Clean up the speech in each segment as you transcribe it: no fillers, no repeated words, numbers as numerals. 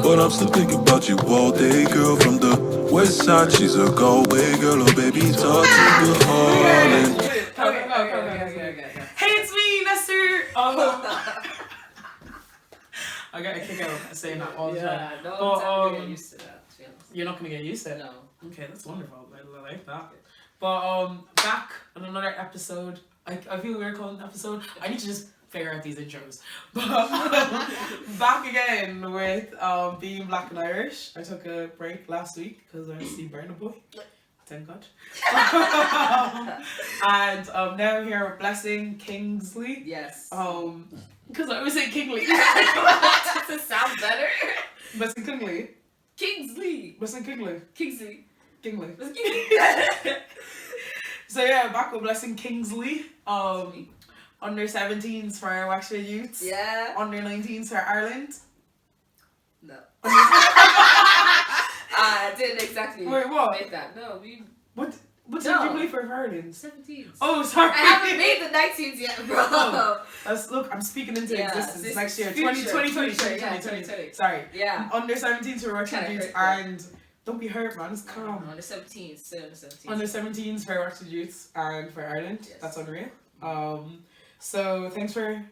but I'm still thinking about you all day, girl. From the west side, she's a Galway girl. Oh, baby, talk to the Harlan. Okay. Hey, it's me, Nestor. I got a kick out of saying that all the time. No, I'm gonna get used to that, to be honest. You're not gonna get used to it? No. Okay, that's wonderful. I like that. But back on another episode. I feel weird calling it an episode. I need to just figure out these intros. But back again with being Black and Irish. I took a break last week because I was the Burner Boy. Thank God. And now I'm here with Blessing Kingsley. Yes. Because I always say Kingley. Does it sound better? Blessing Kingley. Kingsley. Blessing Kingley. Kingsley. Kingley. Kingsley. So yeah, back with Blessing Kingsley. Under 17s for our Wexford youths. Yeah. Under 19s for Ireland. No. I didn't exactly Wait, what? make that. No, we. What did No. you play for Ireland? 17s. Oh, sorry. I haven't made the 19s yet, bro. Oh, look, I'm speaking into existence this next year. future, 2020. Yeah, 2020. Sorry. Yeah. Under 17s for Wexford Kinda youths hurt that. and don't be hurt, man. It's calm. Under 17s, still under 17s. Under 17s for Wexford youths and for Ireland. Yes. That's unreal. So thanks for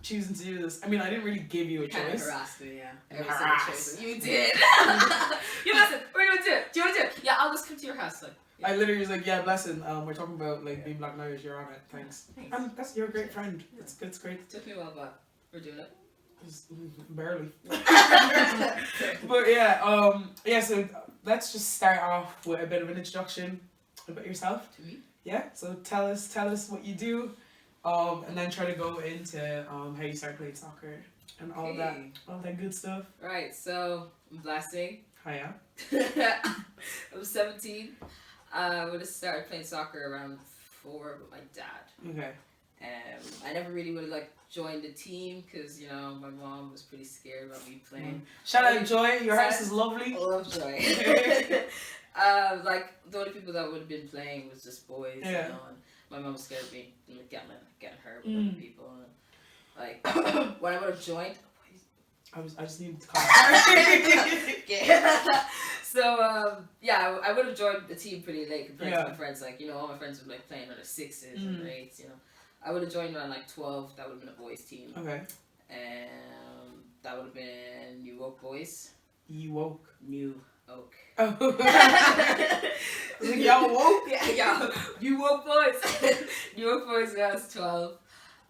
choosing to do this. I mean, I didn't really give you a Kind of choice. harassed me, yeah. Every Harass. single choice. You did. You listen. We're gonna do it. Do you want to do it? Yeah, I'll just come to your house. Like. Yeah. I literally was like, yeah, Blessing. We're talking about like being Black and Irish. You're on it. Thanks. Thanks. You're a great friend. It's great. It took me a while, but we're doing it. Just barely. But yeah. So let's just start off with a bit of an introduction about yourself. To me? Yeah. So tell us what you do, and then try to go into how you started playing soccer and all that good stuff. Right. So I'm Blessing. Hiya. I'm 17. I would have started playing soccer around 4 with my dad. Okay. I never really would have like joined the team because my mom was pretty scared about me playing. Shout out Joy. Your house is lovely. I love Joy. Like the only people that would have been playing was just boys. Yeah. And my mom was scared of me getting hurt with other people. And, like when I would have joined. I just needed to call. So I would have joined the team pretty late compared to my friends. Like all my friends were like playing under 6s and 8s. I would have joined around like 12. That would have been a boys team. Okay. And that would have been New Oak boys. You woke. New Oak. Oh. Like y'all woke? Yeah. New Oak boys. New Oak boys when I was 12.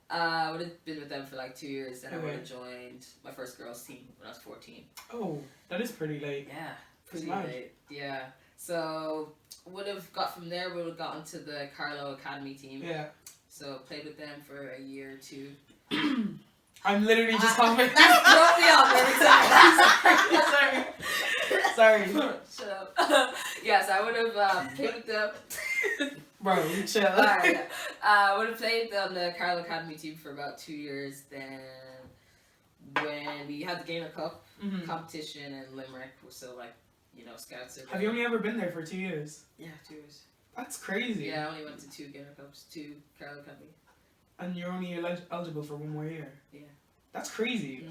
I would have been with them for like 2 years, and I would have joined my first girls team when I was 14. Oh, that is pretty late. Yeah, pretty late. Yeah. So would have got from there. Would have gotten to the Carlow Academy team. Yeah. So played with them for a year or two. I'm literally just talking. Throw me off every time. Sorry. Shut up. Yes, I would have played with them. Bro, chill. Alright. I would have played on the Carlow Academy team for about 2 years. Then when we had the Gaynor Cup competition in Limerick, so like scouts. Have you only ever been there for 2 years? Yeah, 2 years. That's crazy. Yeah, I only went to 2 Gaynor Cups, 2 Carlow Academy. And you're only eligible for 1 more year. Yeah. That's crazy.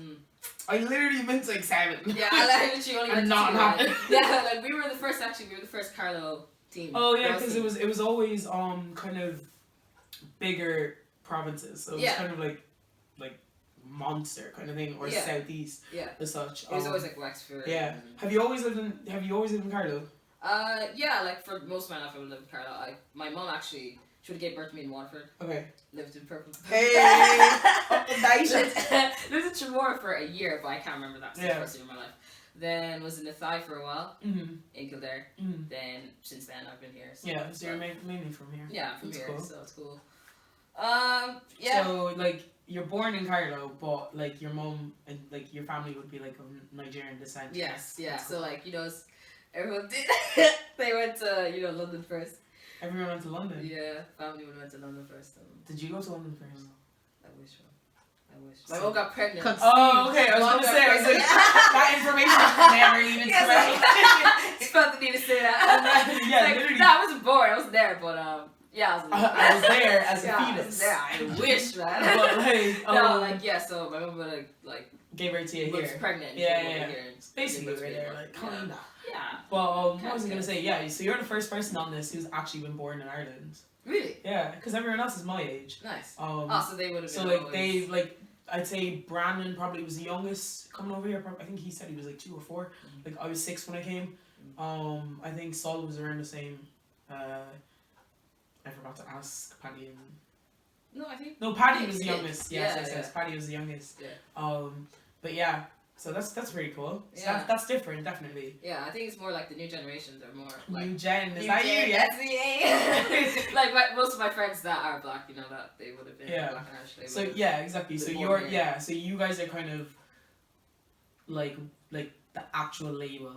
I literally meant like 7. Yeah, I literally only went to 2. Not Yeah, like we were the first Carlow team. Oh yeah, because it was always kind of bigger provinces, so it was kind of like Munster kind of thing or southeast. Yeah. As such. It was always like Wexford. Yeah. Have you always lived in Carlow? Yeah, like for most of my life I would live in Carlow. My mom actually. She would have gave birth to me in Waterford. Okay. Lived in Purple. Hey! Lived in Tremor for a year, but I can't remember that. It was the first year of my life. Then was in Athy for a while. In Kildare. Then, since then, I've been here. So yeah, so you're mainly from here. Yeah, I'm from here, cool. so it's cool. Yeah. So, like, you're born in Carlow, but, like, your mom and, like, your family would be, like, of Nigerian descent. Yes, yeah. So, like, everyone did. They went to, London first. Everyone went to London? Yeah, family would have went to London first. Did you go to London first? I wish. My mom got pregnant. Oh, okay. I was going to say, that information never even It's felt the need to say that. Yeah, literally. No, I wasn't born. I wasn't there, but yeah, I was wasn't. I was there as a yeah, I fetus. was there. I wish, man. But like, no, like yeah. So my mom like gave birth to you was here. pregnant. Yeah, came over yeah. here and Basically, gave birth right to there, me. like kinda. Yeah. But what was I gonna say? Yeah, so you're the first person on this who's actually been born in Ireland. Really? Yeah, because everyone else is my age. Nice. So they would have been. So like they like. I'd say Brandon probably was the youngest coming over here. I think he said he was like 2 or 4. Like I was 6 when I came. I think Sol was around the same. I forgot to ask Paddy. No, I think. No, Paddy was the youngest. Yes, Yes. Paddy was the youngest. Yeah. But yeah. So that's pretty cool. So Yeah. that's different, definitely. Yeah, I think it's more like the new generations are more like New gen. Is new that gen, you? Yeah. that's me. Like most of my friends that are black, you know, that they would have been black and Irish. So yeah, exactly. So you're so you guys are kind of like the actual label,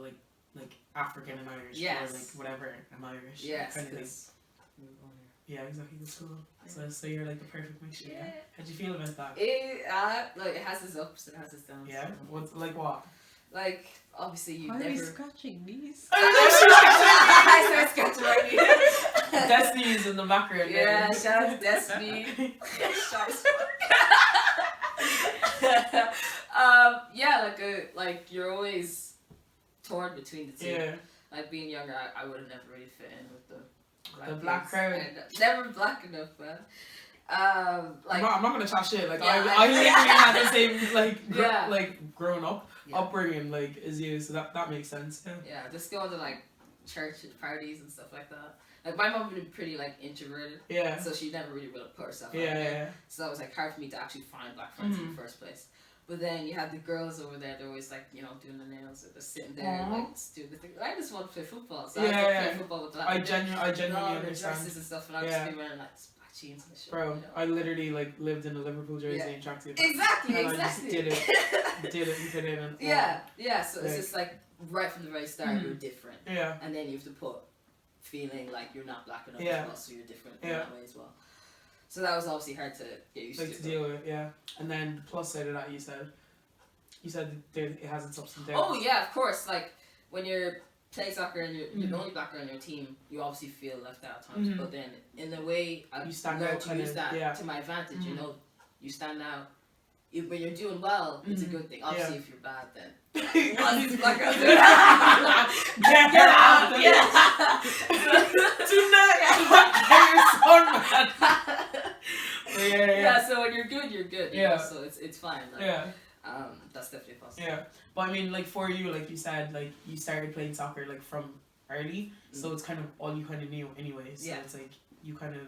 like African and Irish, yes, or like whatever, I'm Irish. Yes. Kind of like, yeah, exactly. That's cool. So you're like the perfect mixture. Yeah. How'd you feel about that? It has its ups and it has its downs. Yeah. What's like what? Like obviously you Why never. are you scratching these? I started scratching my knees. Destiny is in the background. Yeah, shout out to Destiny. Yeah, like you're always torn between the two. Yeah. Like being younger, I would have never really fit in with the black crowd. Never black enough, man. Like I'm not gonna chat shit. Like Yeah, I literally had the same like like growing up Yeah. upbringing like as you, so that makes sense. Yeah. Yeah, just going to like church parties and stuff like that. Like my mom was pretty like introverted, Yeah. so she never really put herself out Yeah. there. Yeah. So that was like hard for me to actually find black friends in the first place. But then you had the girls over there, they're always like, you know, doing the nails or just sitting there like doing the thing. I just want to play football. So I was playing football with black I genuinely understand. dresses and stuff, and I was just be wearing like black jeans and shit. Bro, you know? I literally like lived in a Liverpool jersey and tracksuit. Exactly, And exactly. I just did it and fit in. And, yeah. So it's Like- just like right from the very start, you're different. Yeah. And then you have to put feeling like you're not black enough Yeah. as well, so you're different in Yeah. that way as well. So that was obviously hard to get used Like to deal with, yeah. And then the plus side of that, you said it has its ups and downs. Oh yeah, of course. Like when you're playing soccer and you're the only black girl on your team, you obviously feel left out at times. But then in a way, You stand learned out to kind use of, that yeah. to my advantage. You know, you stand out. When you're doing well, it's a good thing. Obviously, if you're bad, then what is black girl doing? Get out! Yeah. Yeah. So when you're good, you're good. You know? So it's fine. Like, that's definitely possible. Yeah, but I mean, like for you, like you said, like you started playing soccer like from early, so it's kind of all you kind of knew anyway. So it's like you kind of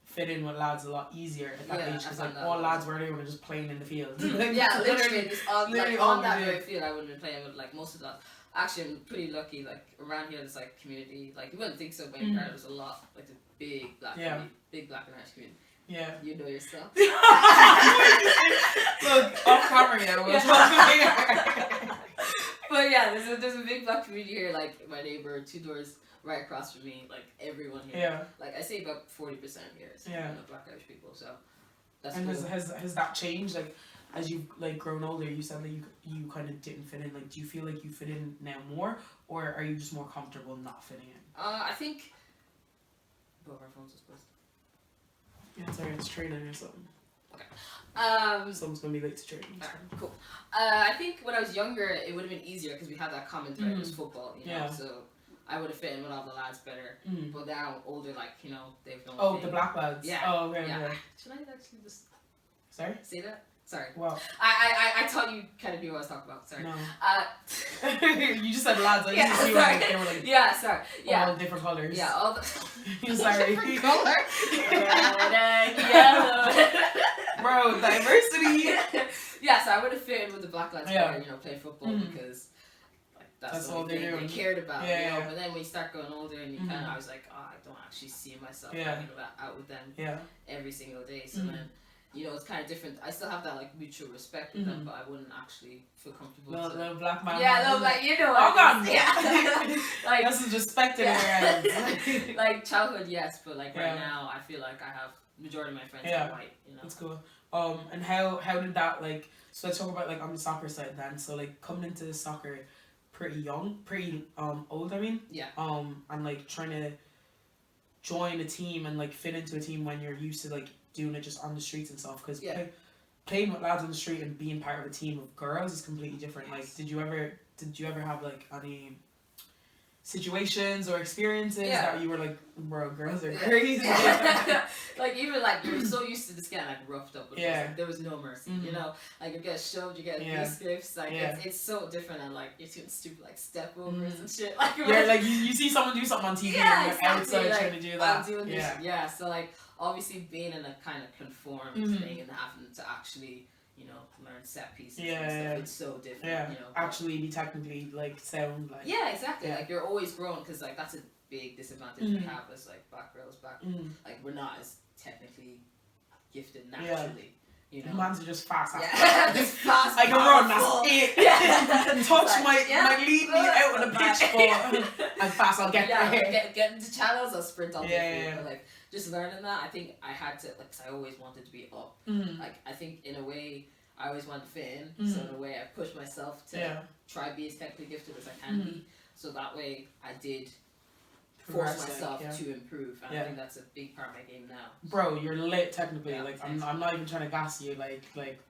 fit in with lads a lot easier at that age because like all lads were doing were just playing in the field. Like, yeah, literally, just on, literally like, all on we that did. very field, I wouldn't have been playing with like most of that. Actually, I'm pretty lucky. Like around here, there's like community. Like you wouldn't think so, but in Canada, there's a lot like the big black community, big black and Irish community. Yeah. You know yourself. Look, off camera, yeah. We'll talk. But yeah, there's a big black community here. Like my neighbor, 2 doors right across from me. Like everyone here. Yeah. Like I say, about 40% here is black Irish people. So that's and cool. has that changed? Like as you've like grown older, you said that you kind of didn't fit in. Like, do you feel like you fit in now more, or are you just more comfortable not fitting in? I think. Both our phones, I suppose. Yeah, sorry, it's training or something. Okay. Someone's gonna be late to training. Alright, cool. I think when I was younger, it would have been easier because we had that common thread. It was football, you know. So I would have fit in with all the lads better. But now older, like you know, they've known. Oh, the black lads. Yeah. Oh, okay. Yeah. Okay. Should I actually just Sorry. say that? Sorry. Wow. I thought you kind of knew what I was talking about. Sorry. No. You just said lads. I yeah, just knew sorry. like they were like Yeah, sorry. Yeah. all different colors. Yeah, all the Sorry. different color. Red and yellow. Bro, diversity. Yeah, so I would have fit in with the black lads Yeah. better, you know, playing football because like that's all the only they thing do. they cared about. Yeah, you know? yeah. But then when you start going older and you kind of, I was like, oh, I don't actually see myself hanging out with them every single day. So then, you know, it's kind of different. I still have that like mutual respect with them, but I wouldn't actually feel comfortable. The black man. Yeah, no, like you know. Oh God. Yeah. Like this is respect in our like childhood, yes, but like right now, I feel like I have majority of my friends are white. You know. That's cool. And how did that like? So let's talk about like on the soccer side then. So like coming into soccer, pretty young, pretty old. I mean. Yeah. And like trying to join a team and like fit into a team when you're used to like doing it just on the streets and stuff. Because playing with lads on the street and being part of a team of girls is completely different. Yes. Like, did you ever have like any situations or experiences that you were like, bro, girls are crazy? Like, even like you're so used to this getting like roughed up, but like, there was no mercy, you know, like you get shoved, you get misgifts, like it's so different, and like you're doing stupid like step overs and shit, like like you see someone do something on TV and you're outside like, trying to do that. I'm doing this, so like obviously being in a kind of conformed thing and having to actually, you know, learn set pieces and stuff, it's so different, you know. Actually be technically, like, sound, like... Yeah, exactly. Like, you're always growing, because, like, that's a big disadvantage we have as, like, black girls back. Like, we're not as technically gifted naturally, you know. Mans are just fast. Just fast. I can run, that's it. Touch might lead me out on the pitch, but I'm fast, I'll get there. Get into channels, I'll sprint on the field, but, like, just learning that, I think I had to, like, cause I always wanted to be up. Like, I think in a way, I always wanted to fit in. So in a way, I pushed myself to try be as technically gifted as I can be. So that way, I did force myself to improve. And I think that's a big part of my game now. Bro, you're lit technically. Like, I'm not even trying to gas you. Like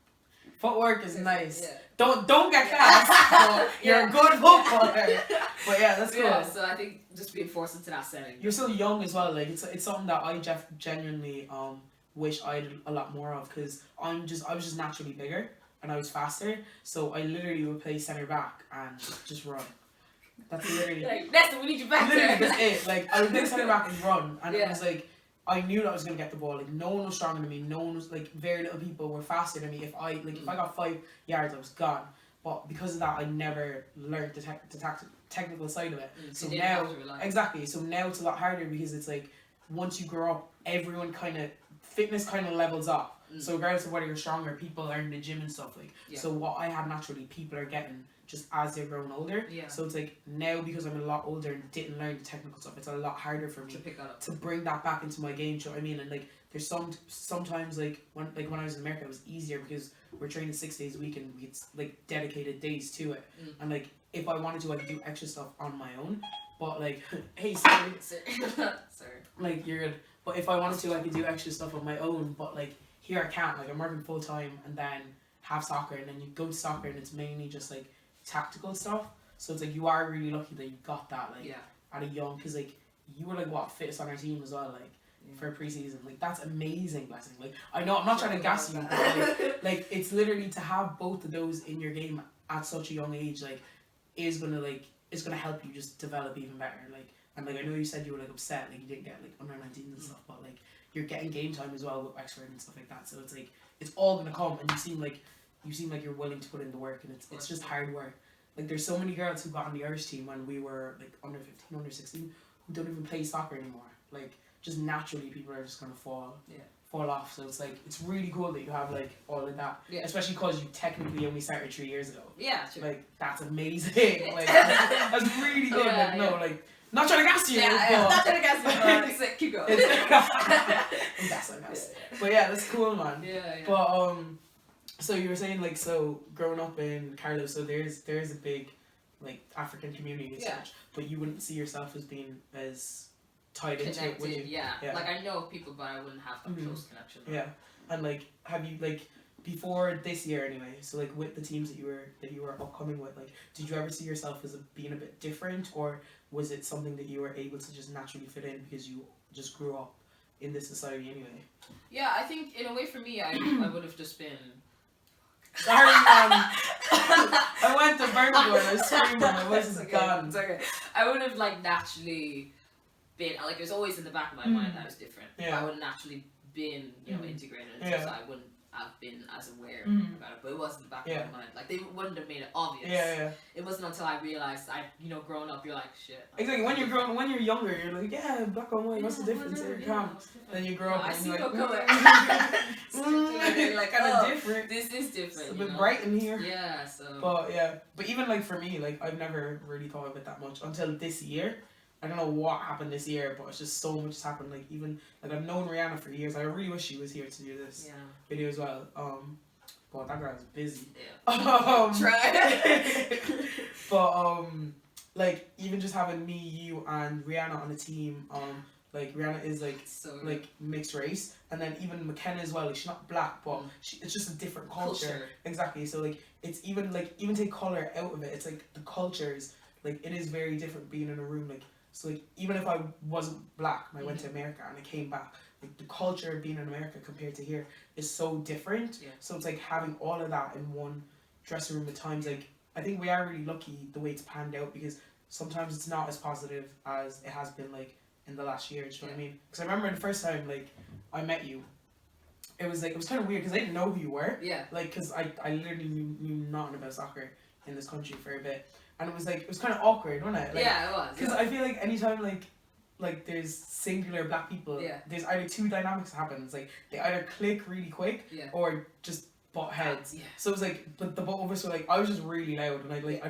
footwork is nice. Don't get gassed. You're a good footballer. But yeah, that's cool. Yeah, so I think just being forced into that setting. You're so young as well. Like it's something that I genuinely wish I did a lot more of, because I was just naturally bigger and I was faster. So I literally would play centre back and just run. That's literally like, Nesta, we need you back literally there. That's it. Like, I would play centre back and run, and it was like, I knew that I was gonna get the ball. Like, no one was stronger than me. No one was, like, very little people were faster than me. If I got 5 yards, I was gone. But because of that, I never learned the technical side of it. So now, exactly. So now it's a lot harder, because it's like, once you grow up, everyone fitness kind of levels up. So regardless of whether you're stronger, people are in the gym and stuff, like. So what I had naturally, people are getting just as they're growing older. So it's like, now because I'm a lot older and didn't learn the technical stuff, it's a lot harder for me to bring that back into my game. Do you know what I mean? And like, there's sometimes like when I was in America, it was easier because we're training 6 days a week and we had like dedicated days to it. And like, if I wanted to, I could do extra stuff on my own. But like, hey, sorry. Like, you're good. But if I wanted to, I could do extra stuff on my own. But like, here I can't. Like, I'm working full time and then have soccer, and then you go to soccer and it's mainly just like tactical stuff. So it's like, you are really lucky that you got that, like, at a young, because like, you were like what, fittest on our team as well, like, for pre-season. Like, that's amazing, Blessing. Like, I know I'm not trying to gas you, but like it's literally, to have both of those in your game at such a young age, like, is gonna help you just develop even better. Like, and like, I know you said you were like upset, like, you didn't get like under 19 and stuff, but like, you're getting game time as well with Wexford and stuff like that. So it's like, it's all gonna come, and you seem like you're willing to put in the work, and it's just hard work. Like, there's so many girls who got on the Irish team when we were like under 15, under 16, who don't even play soccer anymore. Like, just naturally, people are just gonna fall off. So it's like, it's really cool that you have like all of that, especially because you technically only started 3 years ago. Yeah, true. Like, that's amazing. Like, that's really good. Like, no, like, not trying to gas you. Not trying to gas you. It's like, keep going. But yeah, that's cool, man. Yeah. But so you were saying, like, so growing up in Carlos, so there's a big like African community and such, but you wouldn't see yourself as being as tied into it, would you? Yeah. Like, I know people, but I wouldn't have a close connection. Yeah. And like, have you, like, before this year anyway, so like with the teams that you were upcoming with, like, did you ever see yourself as being a bit different, or was it something that you were able to just naturally fit in because you just grew up in this society anyway? Yeah, I think in a way for me, I would have just been. Sorry, I went to Birmingham, I was screaming, my voice is gone. It's okay. I would have like naturally been, like, it was always in the back of my mind that I was different. I would have naturally been, you know, integrated into it, so I wouldn't have been as aware about it, but it was in the back of my mind. Like, they wouldn't have made it obvious. It wasn't until I realized, growing up, you're like, shit. Exactly, when you're younger, you're like, yeah, black and white, what's the difference here? Then you grow up and you're like, like, kind of different. This is different. It's a bit bright in here. Yeah, so. But even like for me, like, I've never really thought of it that much until this year. I don't know what happened this year, but it's just so much has happened. Like, even like, I've known Rihanna for years. I really wish she was here to do this video as well. But that girl is busy. Try. But like, even just having me, you, and Rihanna on the team, Like Rihanna is like mixed race, and then even McKenna as well. Like she's not black, but it's just a different culture. Exactly. So like it's even take color out of it. It's like the cultures. Like it is very different being in a room. Like so like even if I wasn't black and I went to America and I came back, like the culture of being in America compared to here is so different. Yeah. So it's like having all of that in one dressing room at times. Like I think we are really lucky the way it's panned out, because sometimes it's not as positive as it has been like in the last year. Do you know what I mean? Because I remember the first time like I met you, it was kind of weird because I didn't know who you were. Yeah. Like because I literally knew nothing about soccer in this country for a bit, and it was kind of awkward, wasn't it? Like, yeah, it was. Because I feel like anytime like there's singular black people, there's either two dynamics that happen. It's like they either click really quick, or just butt heads. Yeah. So it was like, but the both of us were like, I was just really loud, and I don't. I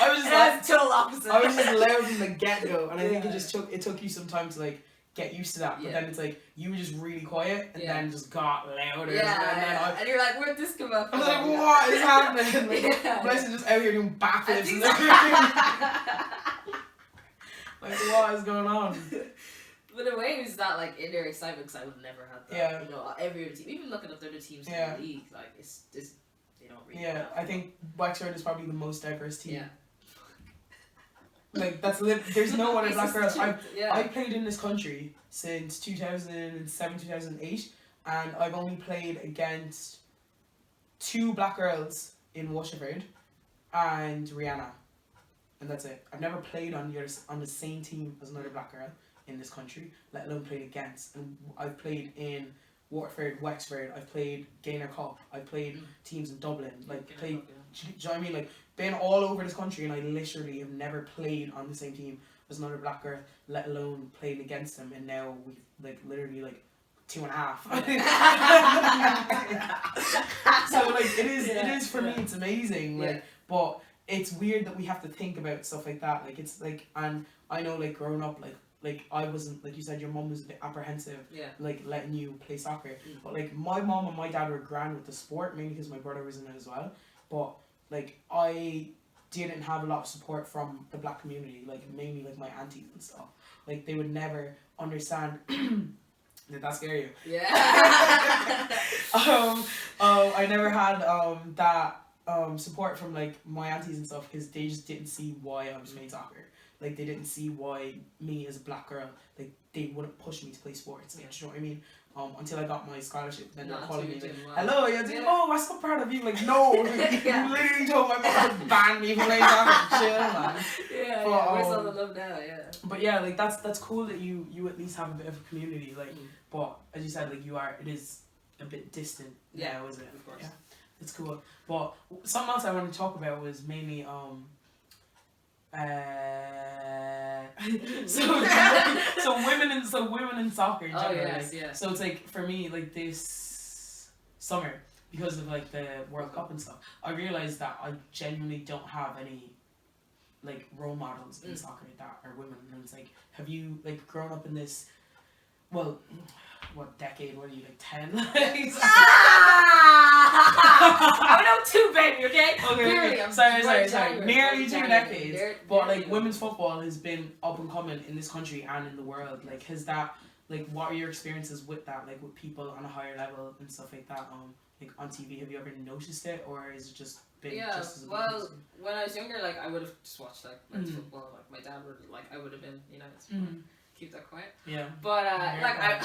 was just like total opposite. I was just loud from the get go, and I think it took you some time to like get used to that. But then it's like you were just really quiet, and then just got louder. Yeah, and you're like, where'd this come up? I was like, what is happening? Like, Blessing just out here doing backflips and everything. Like, what is going on? But in a way, it was that like inner excitement, because I would never have that. Yeah. You know, every other team, even looking at the other teams in the league, like it's just they don't really. Yeah, I think Wexford is probably the most diverse team. Yeah. Like there's no other black girls. I played in this country since 2007, 2008, and I've only played against 2 black girls in Wexford and Rihanna, and that's it. I've never played on the same team as another black girl in this country, let alone played against. And I've played in Waterford, Wexford. I've played Gaynor Cup. I've played teams in Dublin. Like played. Do you know what I mean? Like been all over this country, and I literally have never played on the same team as another black girl, let alone playing against them. And now we've like literally like 2.5. So like it is for me. It's amazing. Like, but it's weird that we have to think about stuff like that. Like it's like, and I know like growing up like I wasn't, like you said, your mum was a bit apprehensive, like letting you play soccer. But like my mum and my dad were grand with the sport, mainly because my brother was in it as well. But like I didn't have a lot of support from the black community, like mainly like my aunties and stuff. Like they would never understand. Did that scare you? Yeah. I never had that support from like my aunties and stuff, because they just didn't see why I was playing soccer. Like they didn't see why me as a black girl, like they wouldn't push me to play sports. Like, do you know what I mean? Until I got my scholarship, then they're calling me like, "Hello, you're doing, oh, I'm so proud of you." Like, no, you literally told my mom to ban me from playing soccer. Chill, man. Yeah, but, where's all the love now? Yeah. But yeah, like that's cool that you at least have a bit of a community. Like, but as you said, like it is a bit distant now, isn't it? Of course. Yeah, it's cool. But something else I want to talk about was mainly so women in soccer in general. Oh, yes, like, so it's like for me, like this summer, because of like the World Cup and stuff, I realized that I genuinely don't have any like role models in soccer that are women. And it's like, have you like grown up in this, well, what decade? What are you, like 10? I'm no 2, baby. Okay. Okay. Sorry. Nearly 2 decades. But like women's football has been up and coming in this country and in the world. Like, has that, like, what are your experiences with that? Like with people on a higher level and stuff like that. Like on TV, have you ever noticed it, or is it just been just as well? When I was younger, like I would have just watched like men's football. Like my dad would, like I would have been, you know. Keep that quiet. Yeah. But like I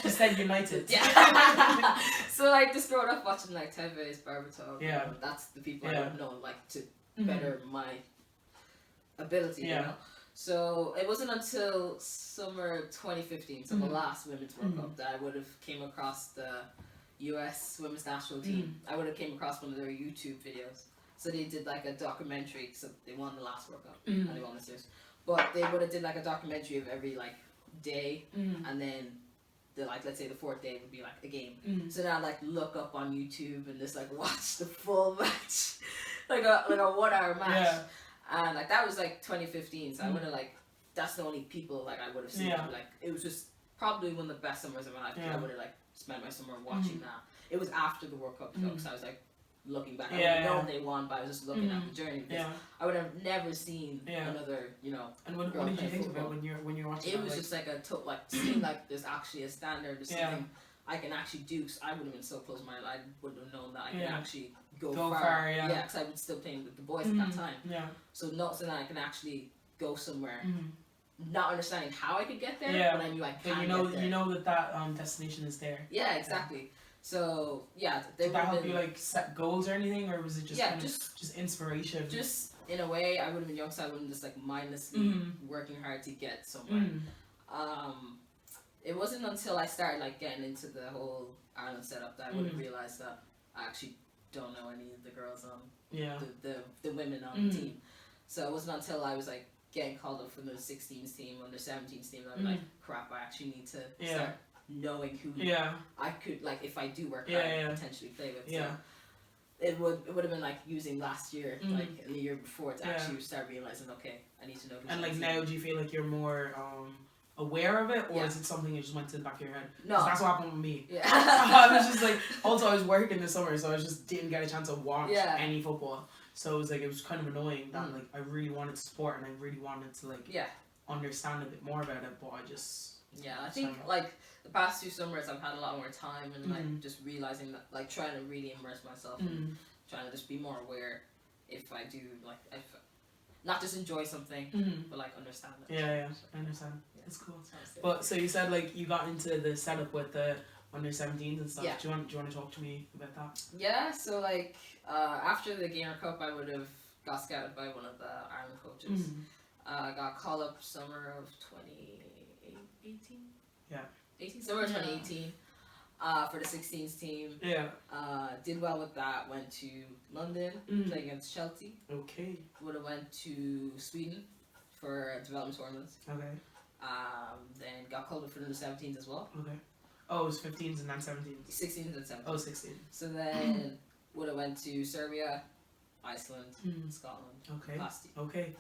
just said United. Yeah. So like just growing up watching like Tevez, Berbatov. Yeah. You know, that's the people I would have known like to better my ability. Yeah. You know. So it wasn't until summer 2015, so the last Women's World Cup, that I would have came across the U.S. Women's National Team. I would have came across one of their YouTube videos. So they did like a documentary. So they won the last World Cup and they won this year's. But they would have did like a documentary of every like day, and then the like, let's say the 4th day would be like a game. So now like look up on YouTube and just like watch the full match, like a 1-hour match. Yeah. And like that was like 2015. So I would have like, that's the only people like I would have seen. Yeah. Like it was just probably one of the best summers of my life. Yeah. I would have like spent my summer watching that. It was after the World Cup though, because I was like looking back. I would have known they won, but I was just looking at the journey. Because I would have never seen another, you know. And what did you think of it when you're watching? It was just like seeing like there's actually a standard, there's something I can actually do. Cause I would have been so close-minded, I wouldn't have known that I can actually go far. Yeah, because I was still playing with the boys at that time. Yeah. So not so that I can actually go somewhere. Not understanding how I could get there, but I knew I can. But you know that destination is there. Yeah, exactly. So did that help you like set goals or anything, or was it just just inspiration? Just in a way, I would have been young, so I wouldn't just like mindlessly working hard to get somewhere. It wasn't until I started like getting into the whole Ireland setup that I would have realized that I actually don't know any of the girls on the women on the team. So it wasn't until I was like getting called up from the 16s team, under 17s team, that I was like, crap, I actually need to start knowing who I could, like, if I do work hard, potentially play with. So it would have been like using last year, like, and the year before, to actually start realizing, okay, I need to know who. And like now, do you feel like you're more aware of it, or is it something that just went to the back of your head? No, that's what happened with me. I was just like, also I was working this summer, so I just didn't get a chance to watch any football. So it was kind of annoying that like I really wanted to support and I really wanted to like understand a bit more about it, but I just I think like the past 2 summers I've had a lot more time and like just realizing that, like, trying to really immerse myself and trying to just be more aware if I do, like, if not just enjoy something but like understand it. I understand. It's cool. But so you said like you got into the setup with the under 17s and stuff. Do you want to talk to me about that? Yeah, so like after the Gamer Cup, I would have got scouted by one of the Ireland coaches. Got called up summer of 2018. Summer of 2018 for the 16s team. Did well with that. Went to London, played against Chelsea. Okay. Would have went to Sweden for development tournaments. Okay. Then got called up for the 17s as well. Okay. Oh, it was 15s and then 17s. 16s and 17s. Oh, 16. So then would have went to Serbia, Iceland, Scotland. Okay. Past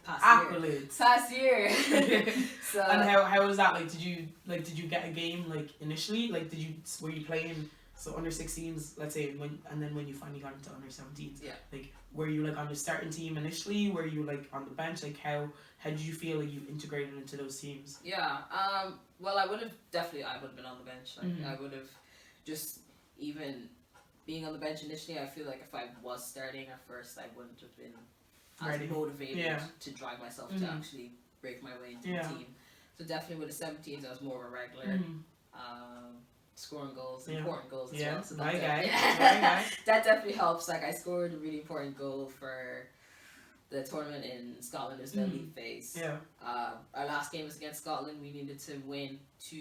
accolades. Past year. So. And how was that? Like, did you get a game like initially? Like, were you playing under 16s? Let's say when you finally got into under 17s. Yeah. Like, were you like on the starting team initially? Were you like on the bench? Like, how did you feel like you integrated into those teams? Yeah. Well, I would have been on the bench. Like, I would have just even being on the bench initially. I feel like if I was starting at first, I wouldn't have been as motivated to drive myself to actually break my way into the team. So definitely with the 17s, I was more of a regular. Scoring goals, important goals as well. So that that definitely helps. Like, I scored a really important goal for the tournament in Scotland. It was the league phase. Our last game was against Scotland. We needed to win to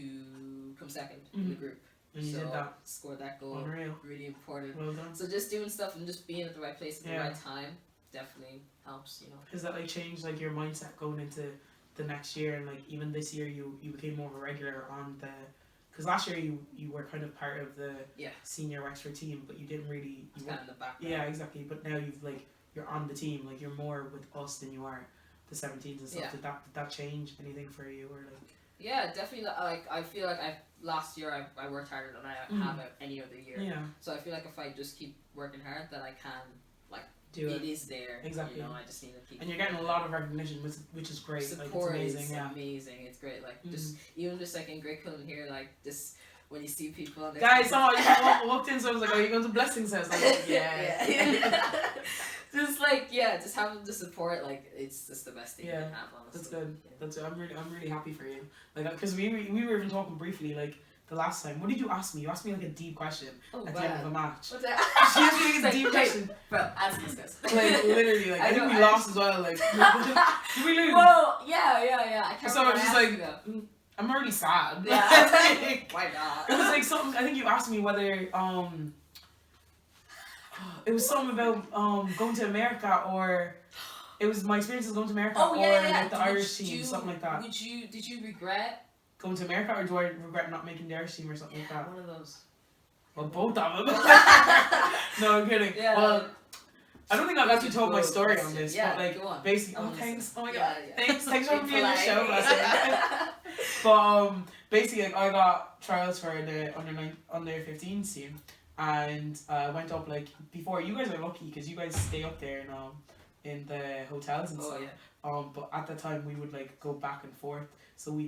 come second in the group. And you did that. Scored that goal. Unreal. Really important. Well done. So just doing stuff and just being at the right place at the right time definitely helps, you know. Has that like changed like your mindset going into the next year, and like even this year you became more of a regular on the, because last year you were kind of part of the senior Wexford team, but you didn't really kind of in the background. Yeah, exactly. But now you're on the team, like you're more with us than you are the 17s and stuff. Did that change anything for you, or like? Yeah, definitely. Like, I feel like last year I worked harder than I have any other year. Yeah. So I feel like if I just keep working hard, that I can do it. It is there. Exactly. You know, I just need to keep. And you're getting a lot of recognition, which is great. Support like, it's amazing. is amazing. It's great. Like just even just like in Great Cullen here, like just when you see people. On Guys, someone walked in, so I was like, "Are you going to Blessing Kingsley?" I was like, "Yeah." Just like just having the support, like it's just the best thing you can have. Honestly, that's good. That's I'm really happy for you. Like, because we were even talking briefly like the last time. What did you ask me? You asked me like a deep question at the end of a match. What's that? She asked me like a deep question. Bro, ask this. Like literally, like I think we lost as well. Like did we lose? Well, yeah. I can't. So I was just like, I'm already sad. Yeah. Like, why not? It was like something. I think you asked me whether it was something about going to America, or it was my experiences going to America, or like the Irish team, something like that. Did you regret going to America, or do I regret not making the Irish team or something like that? One of those. Well, both of them. No, I'm kidding. Yeah. Well, I don't think I've actually told my story on this, but like basically, thanks. Oh my god, thanks for being on the show. But basically, like I got trials for the under 15s team, and went up like before. You guys are lucky because you guys stay up there in the hotels and stuff. Yeah. But at the time we would like go back and forth. So we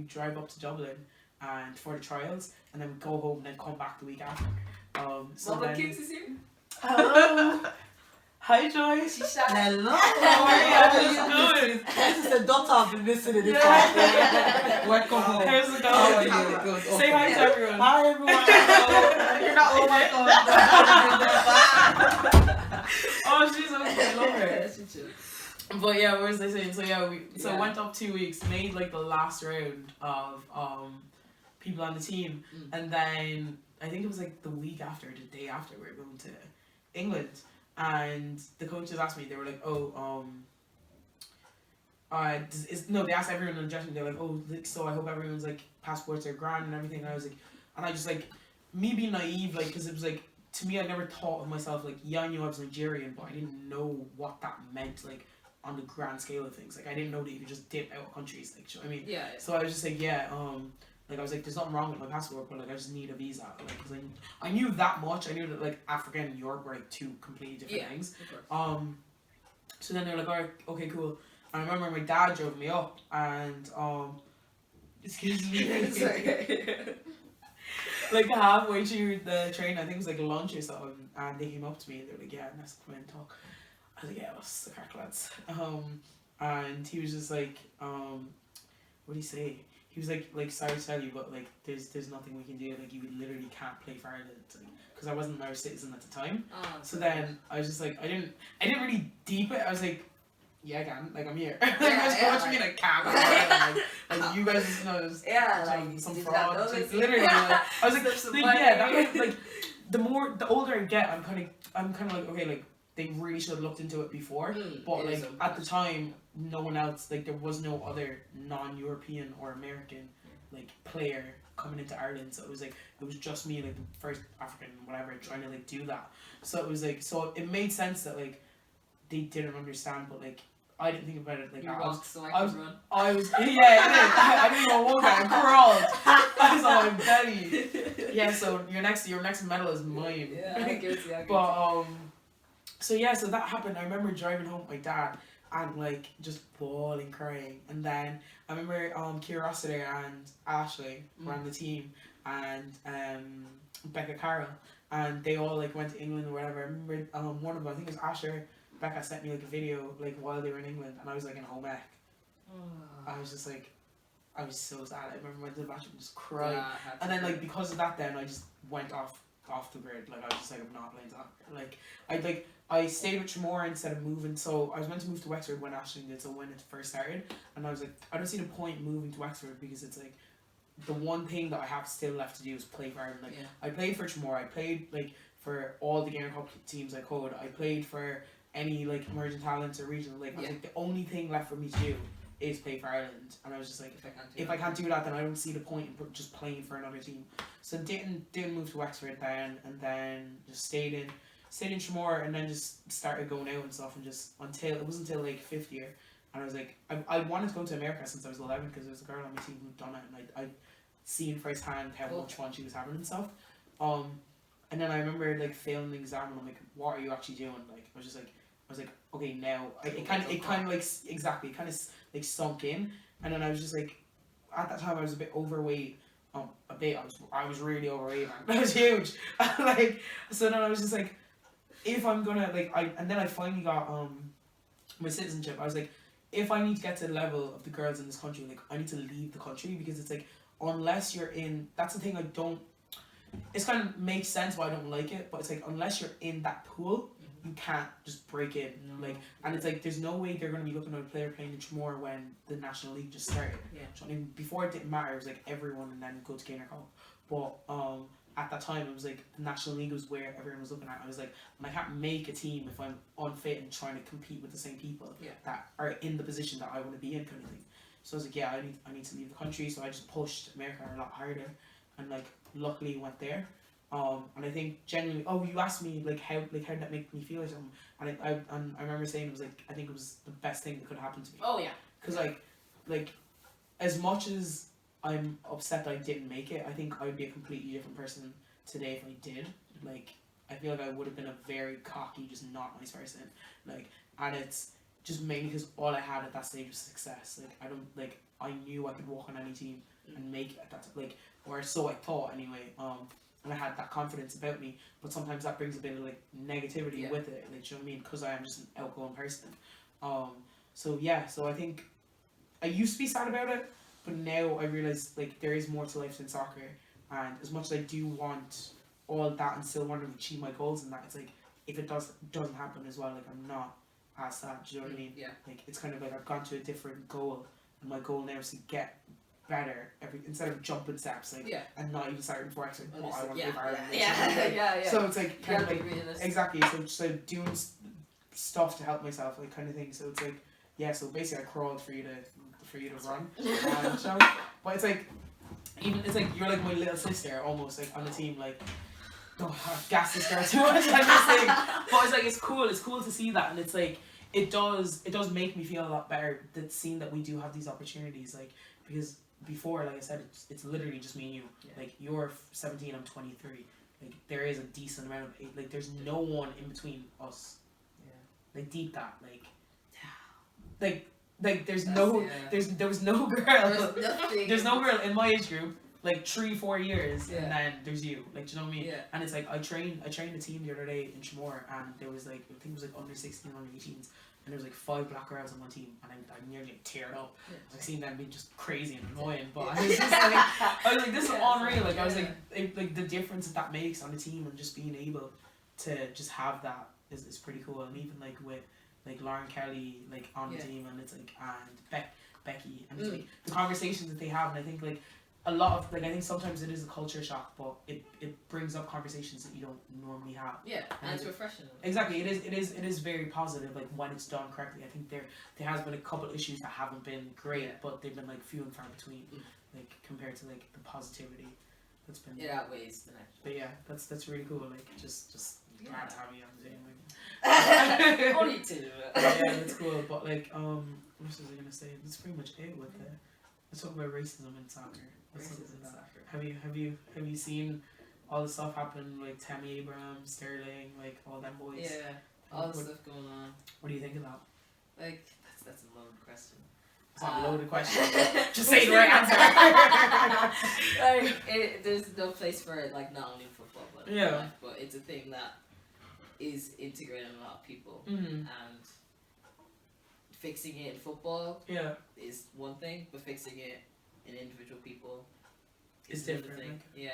drive up to Dublin and for the trials, and then we go home and then come back the week after. So Mama Kings is here. Hello. Hi Joyce. She's shy. Hello. How are you? This is the daughter I've been missing in this house. Welcome home. Here's the How are dog. you? Good. Say hi to everyone. Hi everyone. You're not. Oh my god. Oh, she's okay. I love her. Yeah, she's chill. But yeah, what was I saying? So yeah, we went Yeah. up 2 weeks, made like the last round of people on the team, and then I think it was like the week after, the day after, we were going to England, and the coaches asked me. They were like, "Oh, they asked everyone in the dressing room. They're like, "Oh, so I hope everyone's like passports are grand and everything." And I was like, and I just like me being naive, like, because it was like to me, I never thought of myself like, yeah, I knew I was Nigerian, but I didn't know what that meant, like, on the grand scale of things. Like, I didn't know that you could just dip out of countries, like, you know what I mean? Yeah. So I was just like, yeah, like, I was like, there's nothing wrong with my passport, but, like, I just need a visa. Like, cause I knew that much. I knew that, like, Africa and Europe were, like, two completely different things. Of course. So then they were like, alright, okay, cool. And I remember my dad drove me up, and, excuse me. Sorry. Like, halfway through the train, I think it was, like, lunch or something, and they came up to me, and they were like, yeah, let's come in and talk. I was like, yeah, what's the crack, lads? And he was just like, what did he say? He was like, sorry to tell you, but like, there's nothing we can do. Like, you literally can't play for Ireland, because I wasn't an Irish citizen at the time. So then I was just like, I didn't really deep it. I was like, yeah, I can. Like, I'm here. Like, I was watching me like, can't. Like, you guys, just, just like some did fraud. that Like, literally, like, I was like yeah, that was, like, the older I get, I'm kind of like, okay, like, they really should have looked into it before, but like at the time, no one else, like, there was no other non-European or American like player coming into Ireland, so it was just me, like, the first African whatever trying to like do that. So it was like, so it made sense that like they didn't understand, but like I didn't think about it like that. I was I didn't even walk, I crawled. I was on my belly. Yeah, so your next medal is mine. Yeah, I guess, but so yeah, so that happened. I remember driving home with my dad and like just bawling, crying. And then I remember Kira Rossiter and Ashley were on the team, and Becca Carroll, and they all like went to England or whatever. I remember one of them, I think it was Asher, Becca sent me like a video like while they were in England, and I was like in home ec. I was just like, I was so sad. I remember went to the bathroom and just cried. Yeah, and then like because of that, then I just went off the grid. Like, I was just like, I'm not playing soccer. I stayed with Tremor instead of moving. So I was meant to move to Wexford when Ashling did, so when it first started, and I was like, I don't see the point moving to Wexford, because it's like the one thing that I have still left to do is play for Ireland. Like, I played for Tremor, I played like for all the Gamer Cup teams I could, I played for any like emerging talents or regional. Like, I was like, the only thing left for me to do is play for Ireland, and I was just like, if I can't do that, then I don't see the point in just playing for another team. So didn't move to Wexford then, and then just stayed in Tremor, and then just started going out and stuff, and just it wasn't until like 5th year, and I was like, I wanted to go to America since I was 11, because there was a girl on my team who'd done it, and I'd seen firsthand how much fun she was having and stuff. And then I remember like failing the exam, and I'm like, what are you actually doing? Like, I was like, okay, now it kind of like exactly, it kind of like sunk in, and then I was just like, at that time I was a bit overweight. I was really overweight, man. I was huge. Like, so then I was just like, if I'm gonna like, and then I finally got my citizenship. I was like, if I need to get to the level of the girls in this country, like, I need to leave the country, because it's like, unless you're in, that's the thing I don't, it's kind of makes sense why I don't like it, but it's like, unless you're in that pool, you can't just break in. Like, and it's like, there's no way they're going to be looking at a player playing in Tremor when the National League just started. So, I mean, before it didn't matter, it was like everyone and then go to Gainer Cup. But at that time, it was like the National League was where everyone was looking at. I was like, I can't make a team if I'm unfit and trying to compete with the same people that are in the position that I want to be in, kind of thing. So I was like, yeah, I need to leave the country. So I just pushed America a lot harder, and like luckily went there. And I think genuinely, you asked me like how did that make me feel or something, and I remember saying it was like, I think it was the best thing that could happen to me. Oh yeah. Because like as much as I'm upset that I didn't make it, I think I would be a completely different person today if I did. Like, I feel like I would have been a very cocky, just not nice person. Like, and it's just mainly because all I had at that stage was success. Like, I knew I could walk on any team and make it at that, like, or so I thought anyway. And I had that confidence about me, but sometimes that brings a bit of like negativity with it. Like, do you know what I mean? Because I am just an outgoing person. So I think I used to be sad about it, but now I realize like there is more to life than soccer. And as much as I do want all that and still want to achieve my goals and that, it's like if it doesn't happen as well, like I'm not as sad. Do you know what I mean? Yeah. Like it's kind of like I've gone to a different goal, and my goal now is to get better instead of jumping steps, like and not even starting before actually I want to be Ireland. So it's like kind of like exactly. So doing stuff to help myself, like kind of thing. So it's like so basically I crawled for you to run. But it's like you're like my little sister almost, like on the team, like don't gas this girl too much. Like this thing. But it's like it's cool to see that, and it's like it does make me feel a lot better that seeing that we do have these opportunities, like because before, like I said, it's literally just me and you. Like you're 17, I'm 23. Like there is a decent amount of like there's no one in between us. Like deep that like there's there was no girl. There's no girl in my age group. Like 3-4 years, and then there's you. Like, do you know what I mean? Yeah. And it's like I trained a team the other day in Chamor, and there was like I think it was like under 16, under 18s, and there was like 5 black girls on one team, and I nearly teared up. I seen them being just crazy and annoying, but I was just like, this is unreal. Like I was like the difference that makes on the team, and just being able to just have that is pretty cool. And even like with like Lauren Kelly like on the team, and it's like and Becky, and it's like the conversations that they have, and I think like. A lot of like I think sometimes it is a culture shock, but it brings up conversations that you don't normally have. Yeah, and it's refreshing. Exactly, it is very positive. Like when it's done correctly, I think there has been a couple issues that haven't been great, but they've been like few and far between, like compared to like the positivity that's been. It outweighs the next. But yeah, that's really cool. Like just glad to have you on the team. Like. Only two. Yeah, that's cool. But like what was I gonna say? That's pretty much it with the. Let's talk about racism in soccer. Have you seen all the stuff happen, like Tammy Abraham, Sterling, like all them boys? Yeah, all the stuff going on. What do you think of that? Like that's a loaded question. It's not a loaded question. Just say the right answer. Like there's no place for it, like not only in football, but life, but it's a thing that is integrating a lot of people, and fixing it in football is one thing, but fixing it in individual people is different. Thing. Yeah.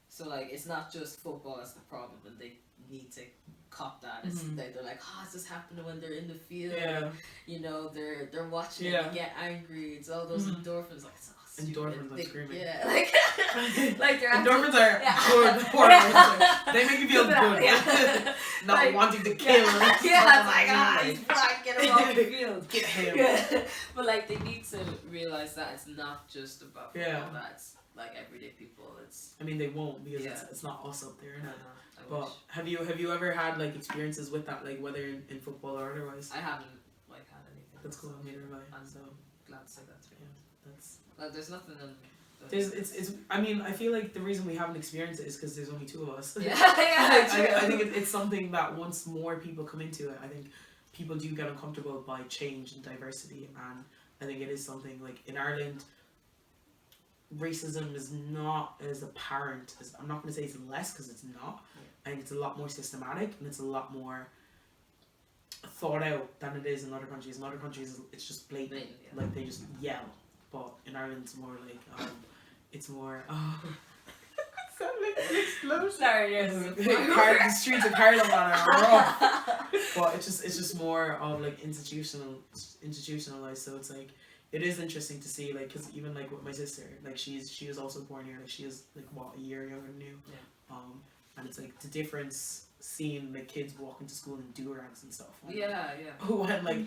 So like it's not just football that's the problem, and they need to cop that. It's they're like, it's just happening when they're in the field. Yeah. You know, they're watching it and get angry. It's all those endorphins, like it's all endorphins like screaming. Yeah, like they're endorphins are good hormones. They make you feel good. Not wanting to kill. It's like he's black, get him off the field. Get him. But like they need to realize that it's not just about football. That's like everyday people. It's. I mean, they won't because it's not us up there. But have you ever had like experiences with that, like whether in football or otherwise? I haven't like had anything. That's cool. Neither have I. I'm so glad to say that. That's. Like, there's nothing. It's. I mean, I feel like the reason we haven't experienced it is because there's only 2 of us. Yeah, I think it's something that once more people come into it, I think people do get uncomfortable by change and diversity, and I think it is something like in Ireland. Racism is not as apparent as I'm not going to say it's less because it's not. I think it's a lot more systematic and it's a lot more thought out than it is in other countries. In other countries, it's just blatant, like they just yell. But in Ireland, it's more like it's more. It sounded like an explosion. Sorry, the streets of Harlem are rough. But it's just more of like institutionalized. So it's like. It is interesting to see, like, because even like with my sister, like she is also born here, like she is like what, a year younger than you, and it's like the difference seeing like kids walking to school in do-rags and stuff. When, when like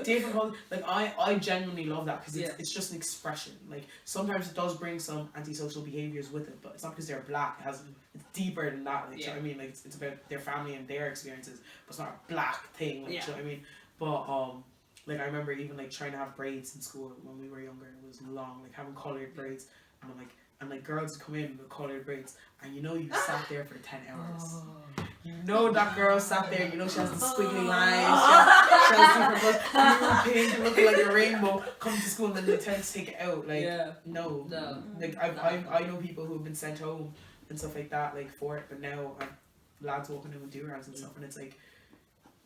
different, like I genuinely love that because it's just an expression. Like sometimes it does bring some antisocial behaviors with it, but it's not because they're black. It's deeper than that. Like, you know what I mean? Like it's about their family and their experiences, but it's not a black thing. Like, you know what I mean? But like I remember even like trying to have braids in school when we were younger. It was long, like having colored braids, and I'm like and like girls come in with colored braids, and you know you sat there for 10 hours. You know that girl sat there, you know she has the squiggly lines, she has different colors, blue, pink, looking like a rainbow, come to school and then they tend to take it out. Like, no. Like, I know people who have been sent home and stuff like that, like, for it, but now lads walking in with do-rags and stuff, and it's like,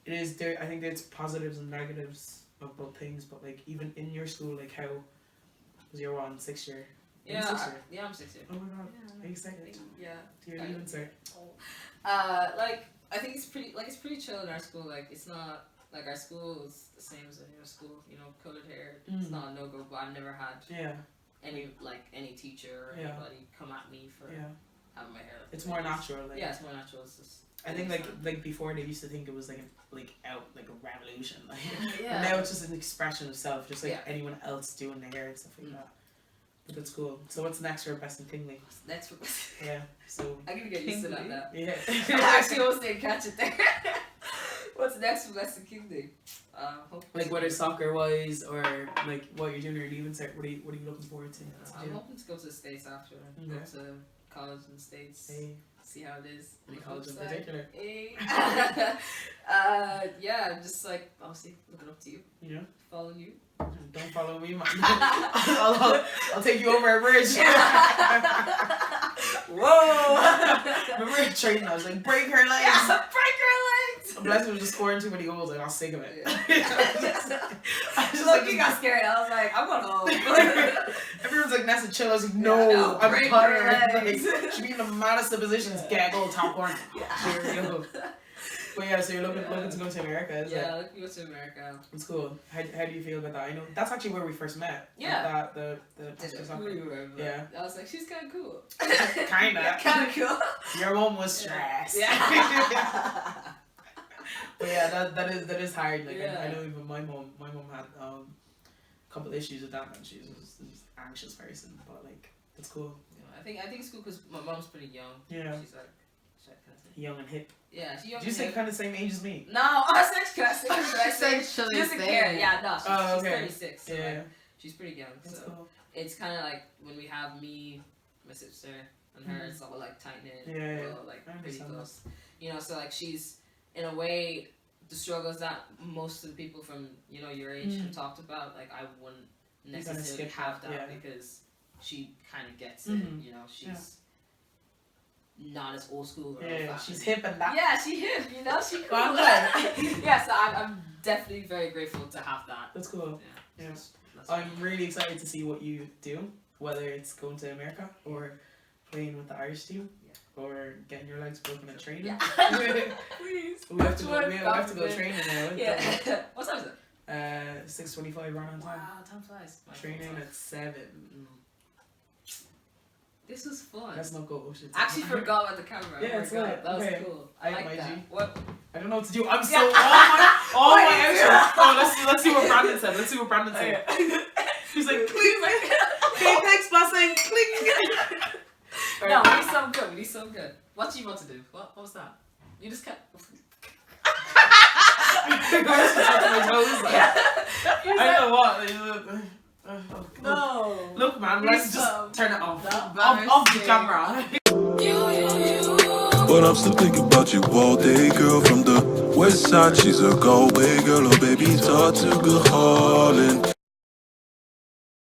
it is there. I think there's positives and negatives of both things, but like, even in your school, like, how was your one, 6th year? Yeah, I'm 6th year. Oh my god, are you excited? Yeah. Do you even say? Like, I think it's pretty chill in our school. Like, it's not like our school is the same as any other school. You know, colored hair. It's not a no go. But I've never had any teacher or anybody come at me for having my hair. It's more natural. Like, it's more natural. It's just. I think like before they used to think it was like a revolution. Like, but now it's just an expression of self, just like anyone else doing their hair and stuff like that. But that's cool. So what's next for Blessing Kingsley? Next for Yeah. So I'm gonna get used to that now. Yeah. I actually almost didn't catch it there. What's next for Blessing Kingsley? Like whether soccer wise or like what you're doing or leaving cert, what are you looking forward to? I'm hoping to go to the States after. Go to college in the States. See how it is. Any college in particular? Yeah, just like obviously looking up to you. Yeah. Following you. Don't follow me, man. I'll take you over a bridge. Whoa! Remember in training, I was like, break her legs. Yeah, break her legs. Blessing was just scoring too many goals, like I was sick of it. I just like, got scared. I was like, I'm going home. Everyone's like, Nessa, chill. I was like, no, I'm tired. Like, should be in the maddest of positions. Get a goal, top corner. There we go. But yeah, so you're looking to go to America, is it? Yeah, looking to go to America. It's cool. How do you feel about that? I know that's actually where we first met. Yeah. The yeah. I was like, she's kind of cool. Kinda. Kind of cool. Your mom was stressed. Yeah. But yeah, that is hard. Like I know even my mom had a couple issues with that, and she's an anxious person. But like, it's cool. Yeah, I think it's cool because my mom's pretty young. Yeah. She's like. Young and hip. Yeah, she's young. Did you say kind of the same age as me? No, I said she doesn't care. Yeah, no, she's 36. So yeah. Like, she's pretty young. That's so cool. It's kind of like when we have me, my sister, and her, it's all like tight knit. Yeah. Like pretty close. You know, so like she's in a way the struggles that most of the people from your age have talked about. Like I wouldn't necessarily have that because she kind of gets it. You know, she's. Not as old school. Yeah, she's hip and that. Yeah, she's hip. She's cool. Yeah, so I'm definitely very grateful to have that. That's cool. Yeah. I'm really excited to see what you do, whether it's going to America or playing with the Irish team or getting your legs broken at training. Yeah. Please. We have to go training now. Yeah. What time is it? 6:25 right on time. Wow, time flies. Training at 7. This was fun. Let's not go. I actually forgot about the camera. Yeah, it's good. That was cool. I like that. What? I don't know what to do. I'm so all my outros. Oh, let's see what Brandon said. Let's see what Brandon said. He's like, please, okay, thanks, Blessing. Please. No, we need something good. We need something good. What do you want to do? What was that? You just kept. I know what. No. Look, man, let's just turn it off. Off the camera. But I'm still thinking about you all day, girl from the west side. She's a Galway girl, oh baby, it's hard to go hauling.